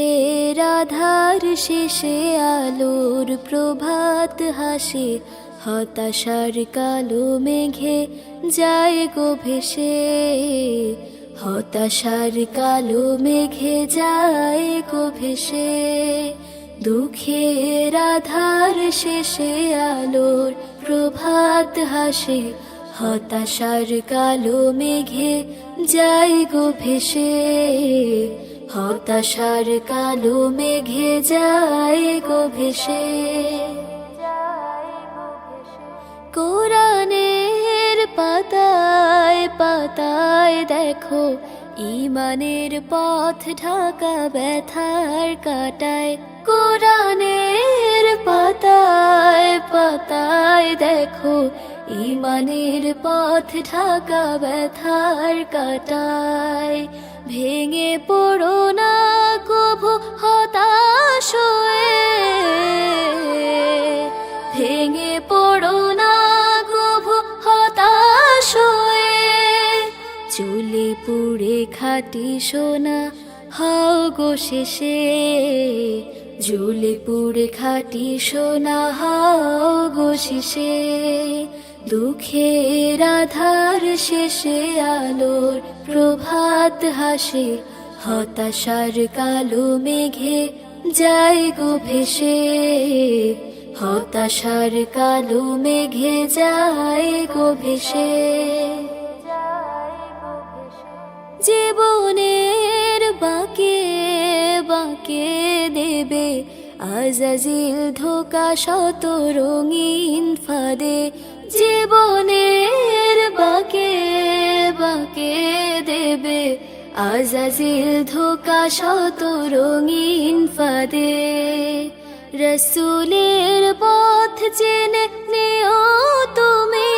দুঃখের আধার শেষে আলোর প্রভাত হাসে, হতাশার কালো মেঘে যায় গো ভেসে, হতাশার কালো মেঘে যায় গো ভেসে। দুঃখের আধার শেষে আলোর প্রভাত হাসে, হতাশার কালো মেঘে যায় গো ভেসে, হতাশার কালো মেঘে যায় গো ভেসে। কোরআনের পাতায় পাতায় দেখো ঈমানের পথ ঢাকা ব্যথার কাটায়। কোরআনের পাতায় পাতায় দেখো ঈমানের পথ ঢাকা ব্যথার কাটায়। ভেঙে পড়ো না কভু হতাশ হয়ে, ভেঙে পড়ো না কভু হতাশ হয়ে। চুলে পুড়ে খাঁটি সোনা হও গো শেষে, ঝুলে পুড়ে খাঁটি সোনা হও গো শেষে। দুঃখের আধার শেষে আলোর প্রভাত হাসে, হতাশার কালো মেঘে যায় গো ভেসে, হতাশার কালো মেঘে যায় গো ভেসে। জীবনের বাঁকে বাঁকে দেবে আজাজিল ধোকা শত রঙিন ফাঁদে। জীবনের বাঁকে বাঁকে দেবে আজাজিল ধোকা শত রঙিন ফাঁদে। রসুলের পথ চেনে নিও তুমি,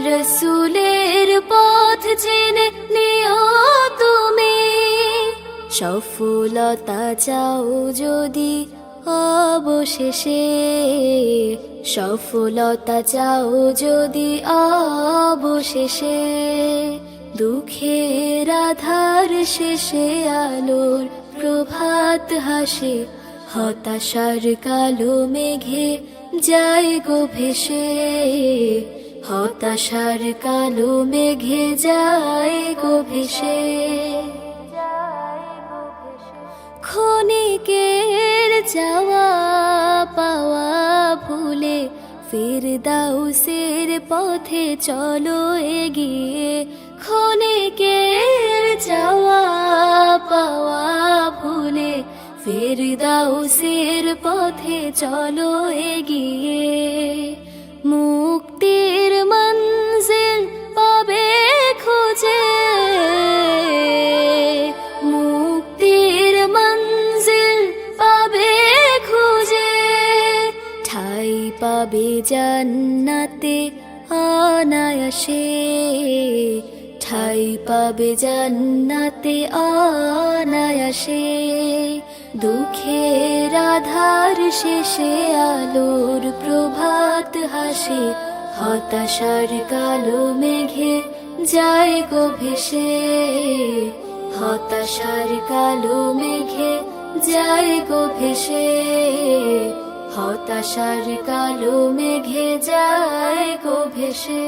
রসুলের পথ চেনে নিও তুমি। সফলতা চাও যদি অবশেষে, সফলতা চাও যদি অবশেষে। দুঃখের আধার শেষে আলোর প্রভাত হাসে, হতাশার কালো মেঘে যায় গো ভেসে, হতাশার কালো মেঘে যায় গো ভেসে। ক্ষণিকের চাওয়া পাওয়া ভুলে ফিরদাউসের পথে চলো এগিয়ে। ক্ষণিকের চাওয়া পাওয়া ভুলে ফিরদাউসের পথে চলো এগিয়ে। মুক্তির মঞ্জিল পাবে খুঁজে, মুক্তির মঞ্জিল পাবে খুঁজে। ঠাই পাবে জান্নাতে অনায়াসে, ঠাই পাবে জান্নাতে অনায়াসে। দুঃখের আধার শেষে আলোর প্রভাত হাসে, হতাশার কালো মেঘে যায় গো ভেসে, হতাশার কালো মেঘে যায় গো ভেসে, হতাশার কালো মেঘে যায় গো ভেসে।